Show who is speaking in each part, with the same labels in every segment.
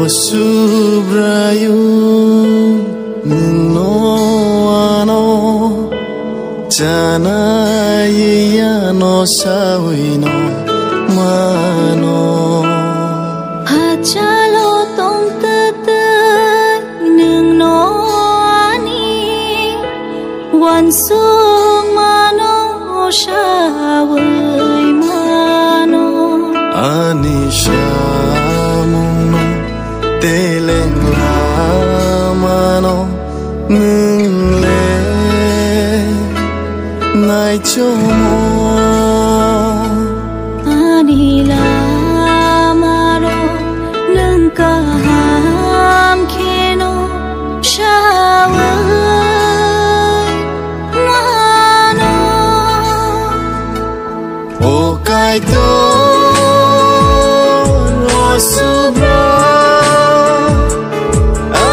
Speaker 1: subrayu no ano jana ya no sawino mano
Speaker 2: hachalo tong tete nung no ani wan sung mano shawai mano
Speaker 1: ani shamuno teleng lamano nung le nai chomo
Speaker 2: ani lamaro nung kaham keno shawai mano
Speaker 1: o kai to ro subra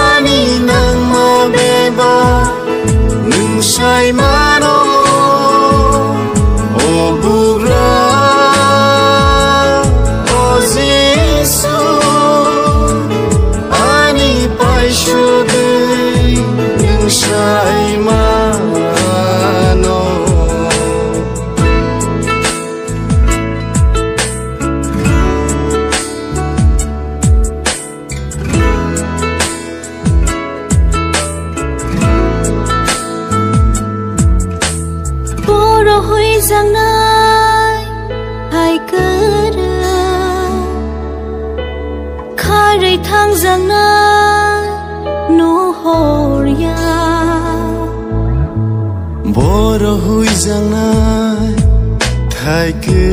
Speaker 1: ani nang mo beba nung sai mano o bugra o zisu ani pai shugai nung sai mano
Speaker 2: hui giang nai hai cơ khai thang giang nai no horia
Speaker 1: boro hui giang nai hai cơ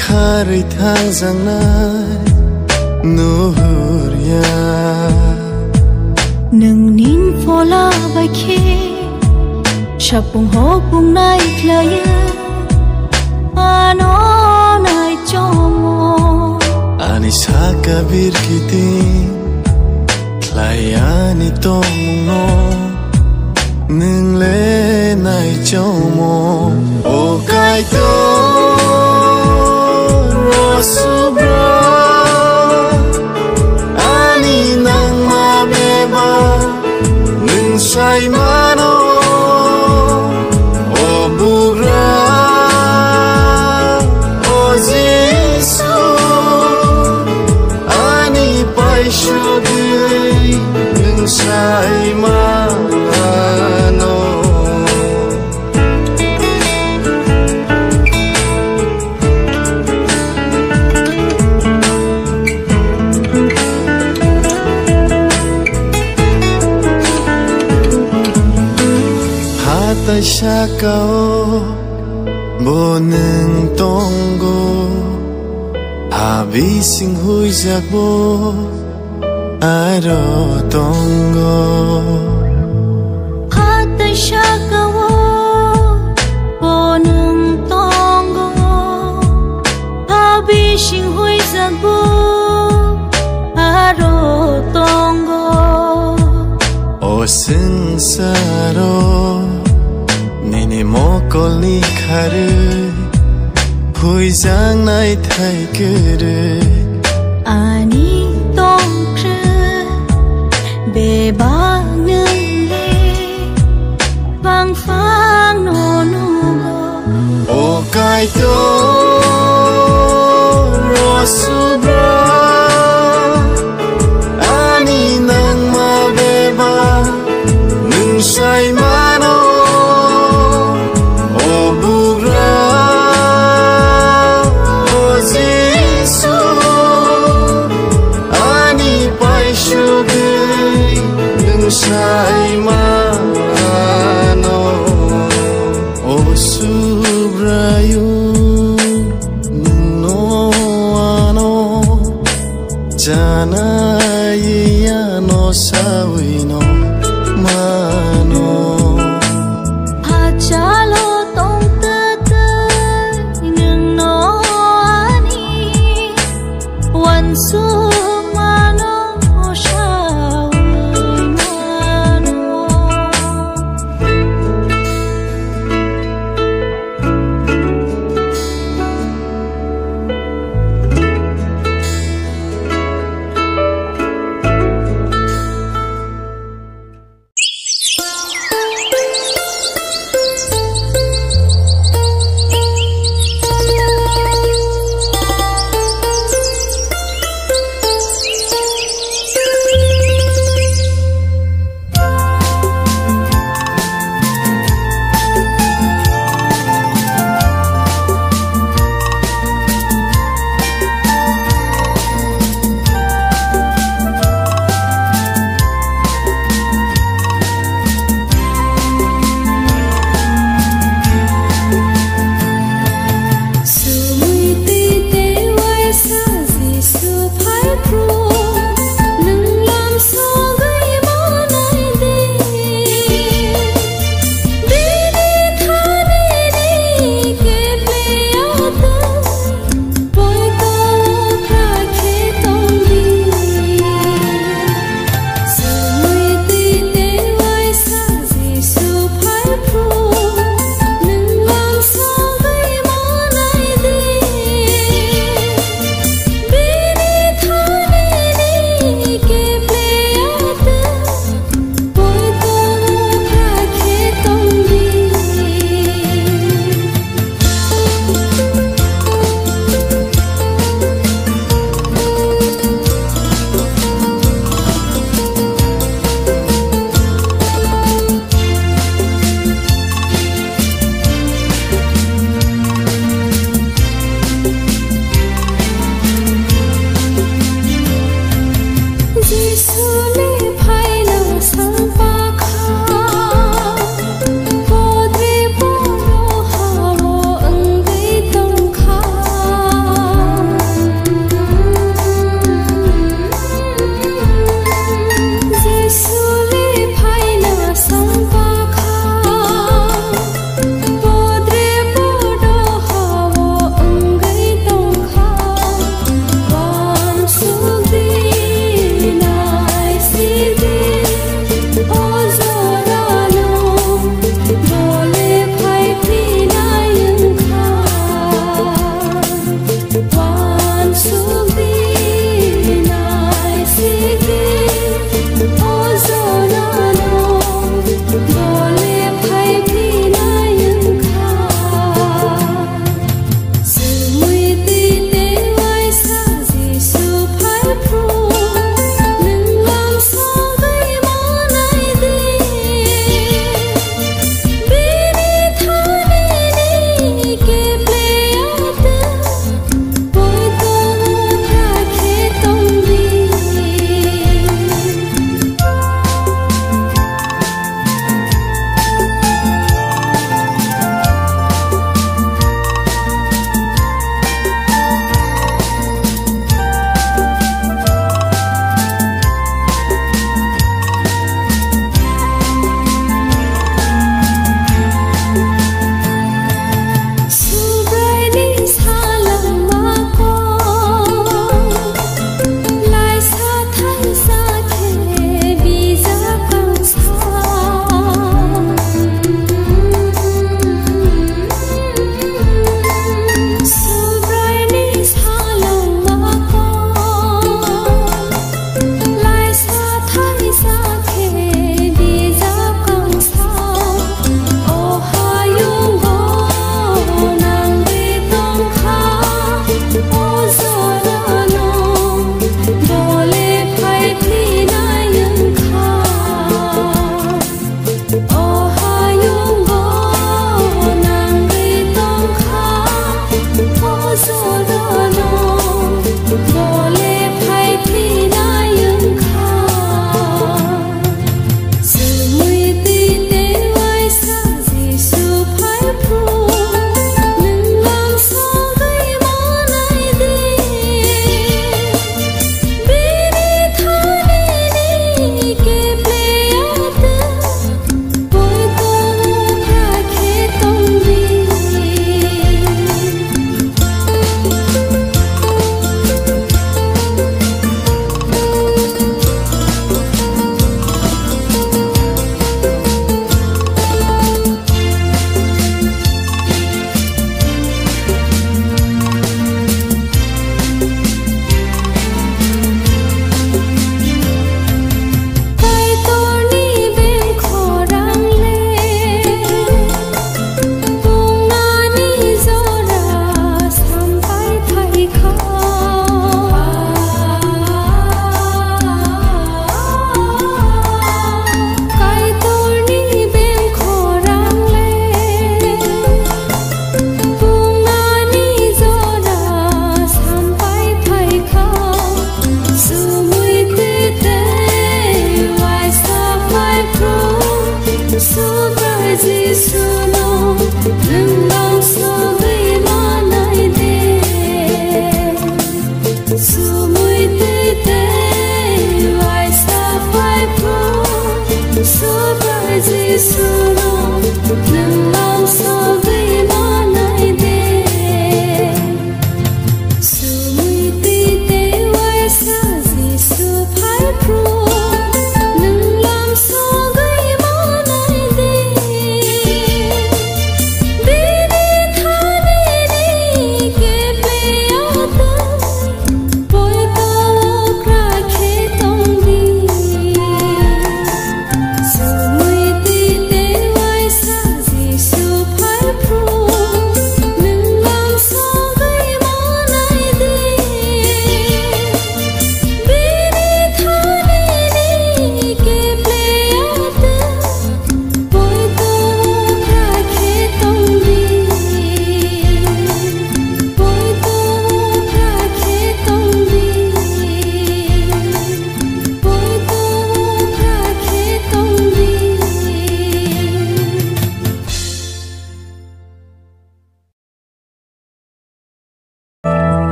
Speaker 1: khai thang giang nai no horia
Speaker 2: nâng nín phô la bài khê Chapung ho pung nai klaya ano nai chomo
Speaker 1: ani saka bir kitin klaya ni tong no nung le nai chomo o kai to ro subra ani nang ma beba nung sai mano sai mano hata shakao boneng tongo abi sing hui jakbo aro tongo
Speaker 2: hata shakawo bonung tongo abi sing hui zagbo aro tongo
Speaker 1: o sing saro nini mokoli kharu hui jang nai thai kere
Speaker 2: ani bề ba nâng lê vang phang nô nô
Speaker 1: o kai to ro subra ani nang ma beba nung sai mano o bugra o zisu ani pai shugai sai mano o subrayu no ano jana ya no sawino mano
Speaker 2: hachalo tong tete nung no ani wan su mano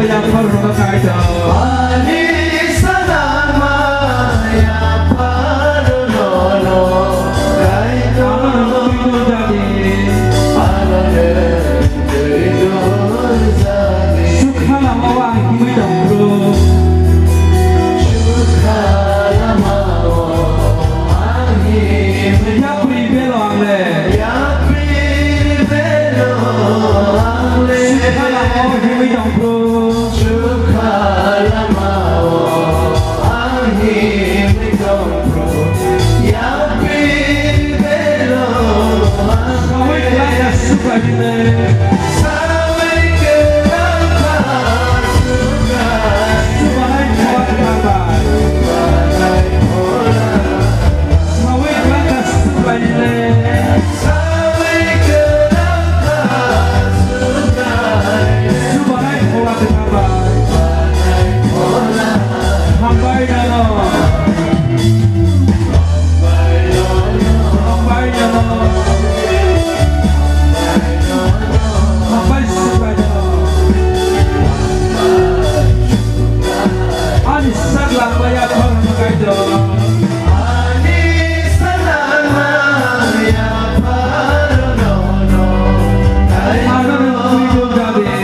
Speaker 3: ya paru na kaida
Speaker 1: ani sanama ya paru no no kaida
Speaker 3: tu jadi
Speaker 1: anane deido zani
Speaker 3: sukhala mawa kimi dongro
Speaker 1: sukhala mawa ani
Speaker 3: ya pri belo ale
Speaker 1: ya pri belo ale
Speaker 3: sukhala mawa kimi dongro
Speaker 1: sukhala mawa ani mi dongro ya pri belo
Speaker 3: kawai kaya suka dine
Speaker 1: sampai kenapa
Speaker 3: subai kuat kabar
Speaker 1: badai bola
Speaker 3: kawai kaya suka dine
Speaker 1: sampai kenapa
Speaker 3: subai kuat kabar
Speaker 1: badai bola
Speaker 3: hambai dano hambai dano hambai suka dano ani sagla maya paru na kaida
Speaker 1: ani sanama ya paru no no
Speaker 3: anane tu jadi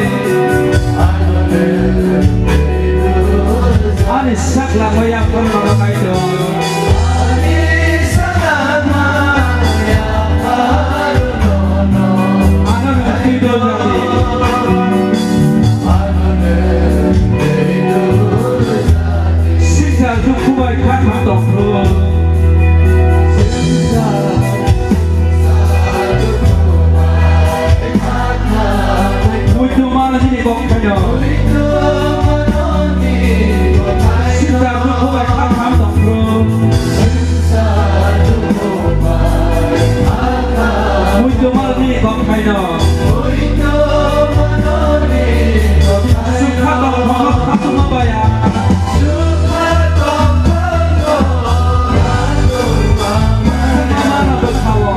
Speaker 3: ani sagla maya paru na kaida
Speaker 1: ani sanama ya paru no no
Speaker 3: anane tu jadi Sita tu kuai kan matok lo. Muito mal ni kok kanyo. Sita tu kuai kan matok lo. Muito mal ni kok kanyo. Sukha dong phok khatu ma baya. Mana berkawa.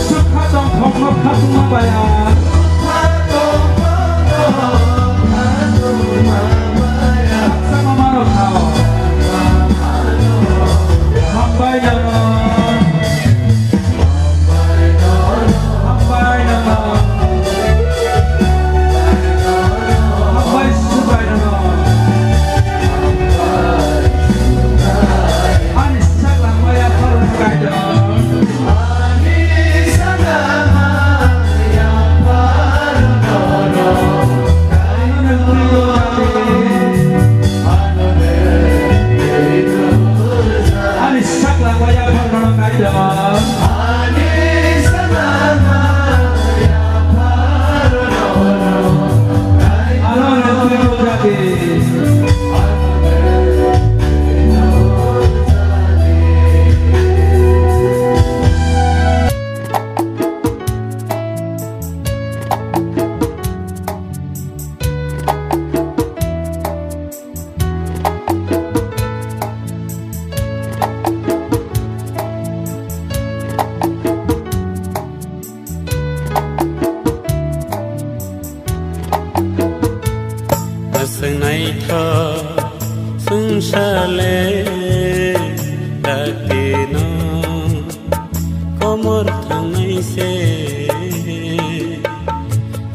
Speaker 3: Sukha dong phok khatu ma baya. Sama mana berkawa. Hambai dano. Hambai dano. Hambai subai dano. Ani sagla maya paru na kaida. Anane tu jadi. Ani sagla maya paru na kaida. Anane tu jadi.
Speaker 4: Sengai tho sung sale dakino komor thangai se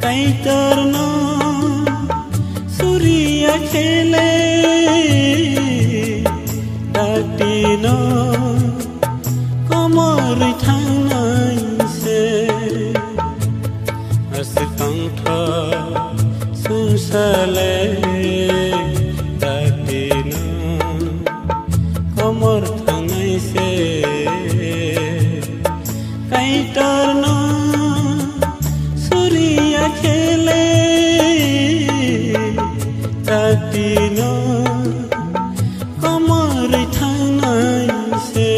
Speaker 4: kai torno surya khele dakino komor thangai se asitang tho sung sale dakino komor thangai se kai torno surya khele dakino komor thangai se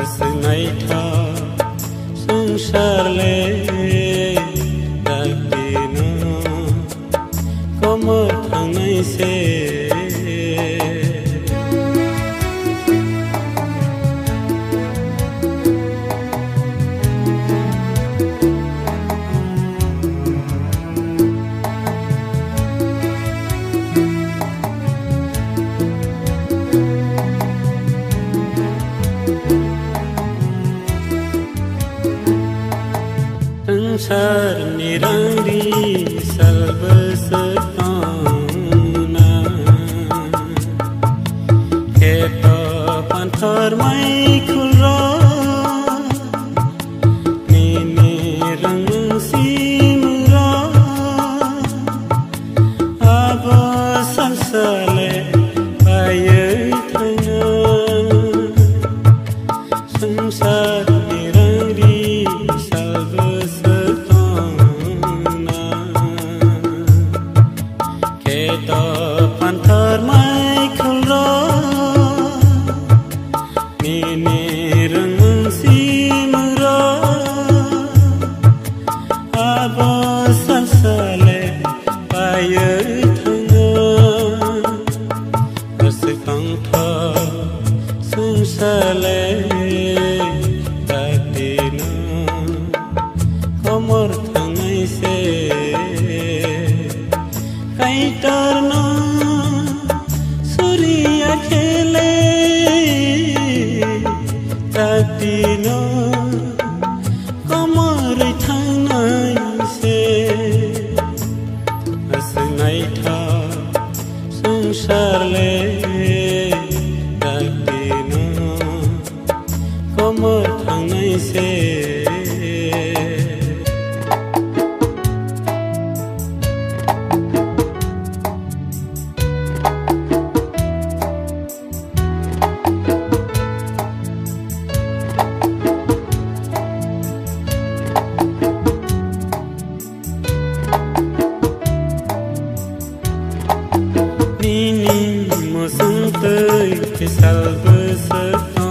Speaker 4: asnai tha sung sale dakino komor thangai se संसार निरंगी सर्वसताना खेत पन्थर मै खुल्रो निने रंग सिमरो अब संसारले पाए छैन संसार निरंगी सर्वसताना खेत पन्थर मै खुल्रो निने रंग सिमरो अब संसारले पाए छैन गोसोखांथ संसारले कमर थांनायसे काइटारनो सूर्या खेले तातिनो कमर थांनायसे हसनायथा संसारले तातिनो कमर थांनायसे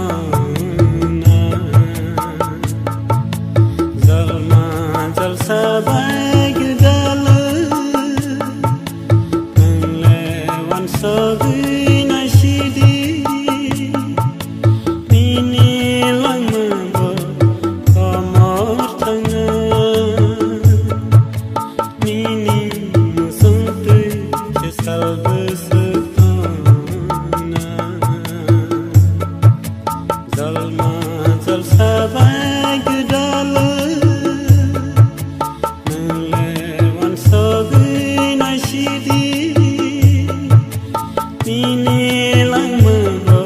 Speaker 4: सर्वसताना जलमा जलसा बागदाल नंले वानसगैनाय सिदि निनि लांनांगौ कमर थाङो निनि मोसोंथै सर्वसताना जलमा जलसा बागदाल नंले वानसगैनाय सिदि निनि लांनांगौ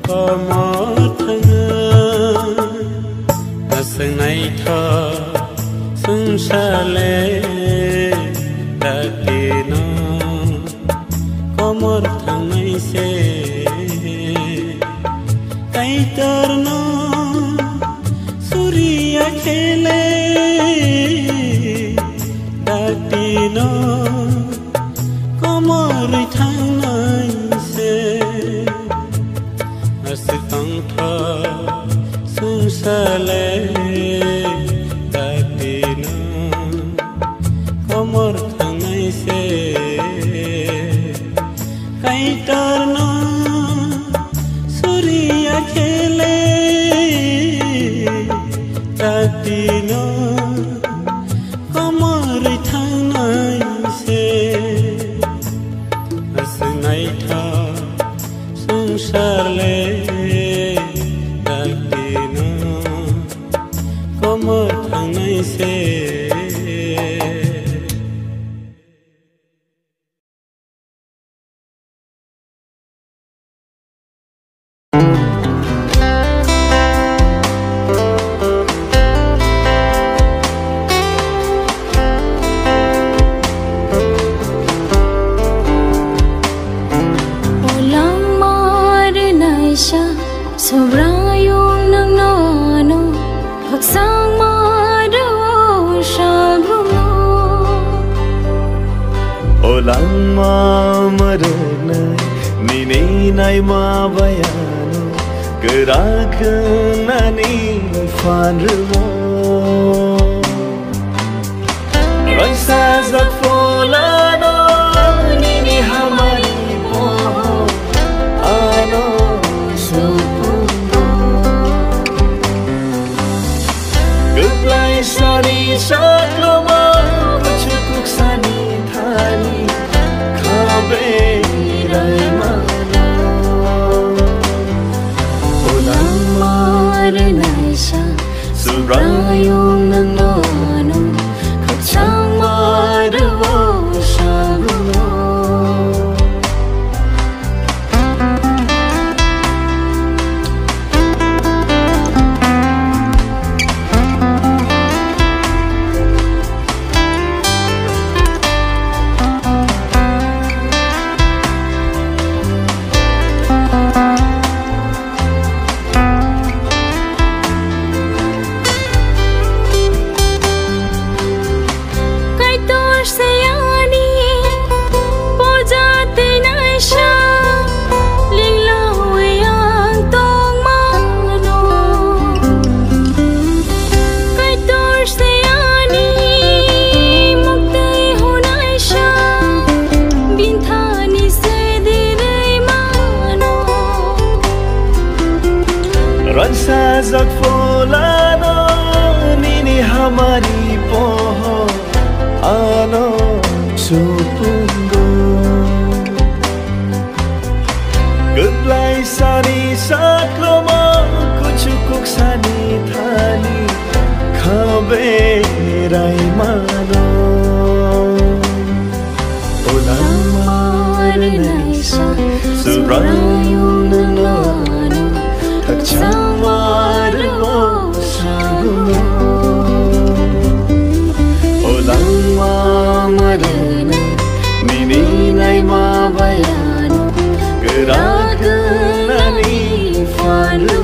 Speaker 4: कमर थाङो हसनायथ संसारले तातिनो कमर थांनायसे काइटारनो सूर्या खेले तातिनो कमर थांनायसे गोसोखांथ संसारले तातिनो कमर थांनायसे काइटारनो सूर्या खेले तातिनो कमर थांनायसे हसनायथा संसारले तातिनो कमर थांनायसे
Speaker 2: Sobrayong nang nano pagsang madaw sa gumo
Speaker 1: Olang mamaranay Nininay mabayano Gerakan nani fanrumo Raisa zakfolano Nini hamari mo Ano supuno Geplay sari sakloma Pachukuk sani thani Kabe rai mana Olang maranay siya Sobrayong nang nano mano Olamar naisa Surayung nano Kagchamar mo saguno Olamar na Nininay mabayano Geragan ani fano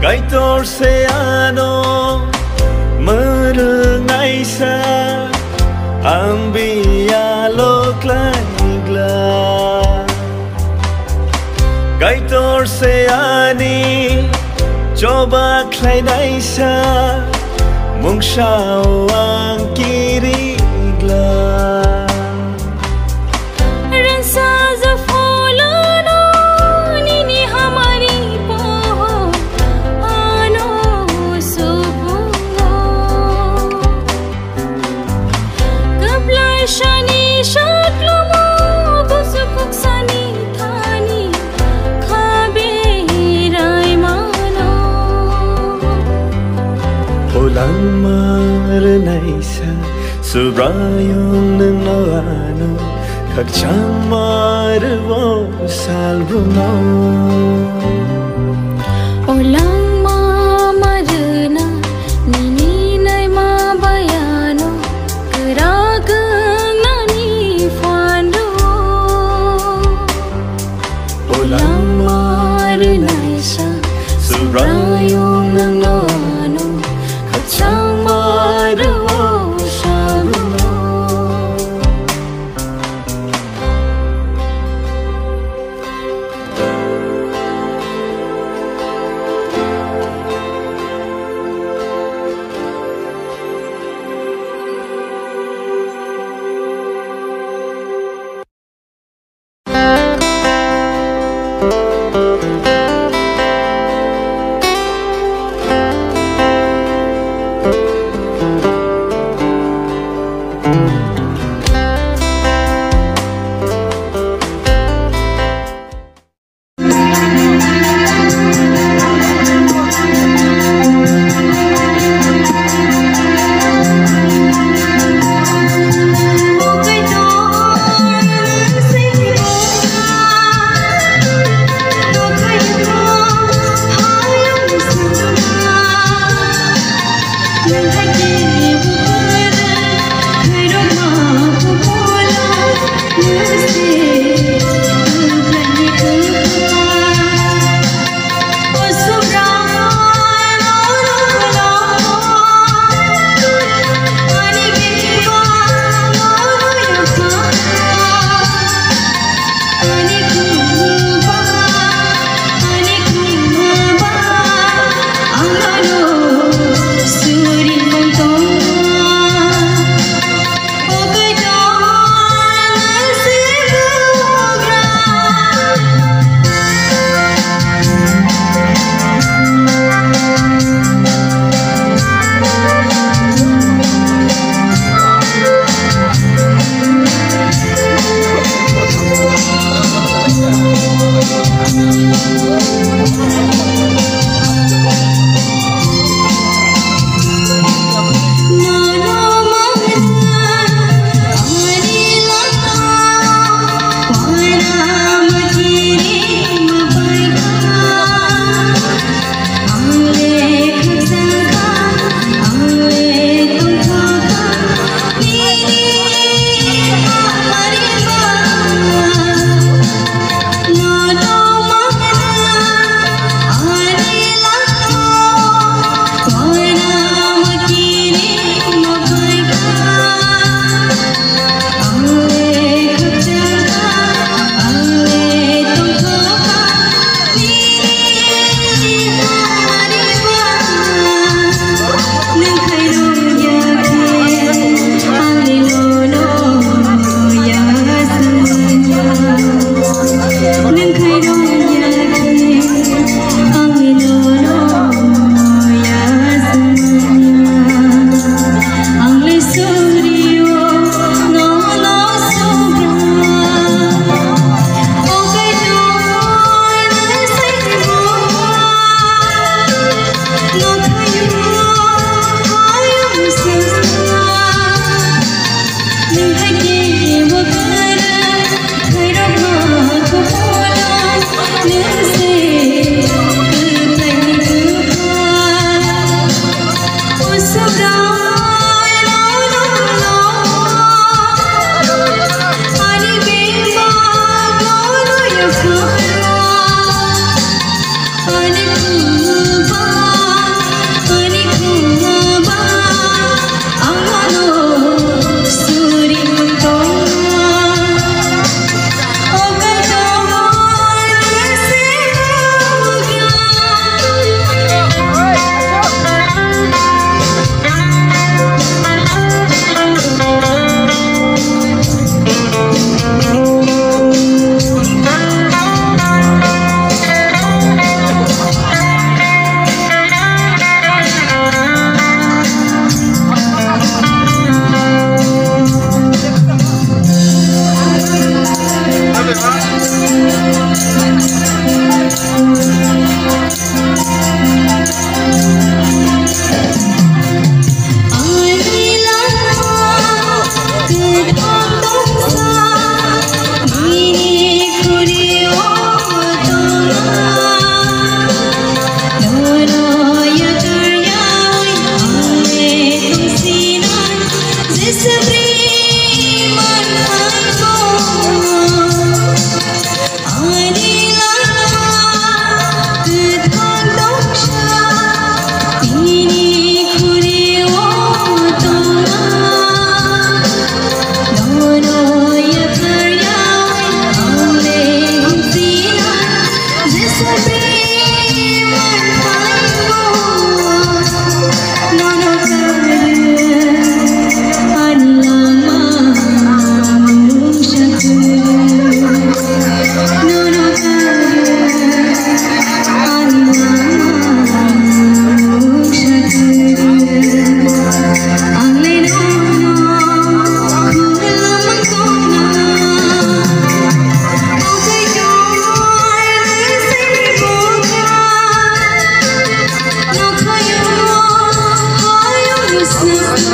Speaker 1: Kaitor se ano merengai sa ambia loklanigla Kaitor se ani coba klainai sa mungshao ang kirigla Olamar naisa Surayung nano Kagchamar mo salbuno
Speaker 2: Olamar na Nininay mabayano Geragan ani fano
Speaker 1: Olamar naisa Surayung nano Kagchamar mo saguno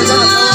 Speaker 5: Bye.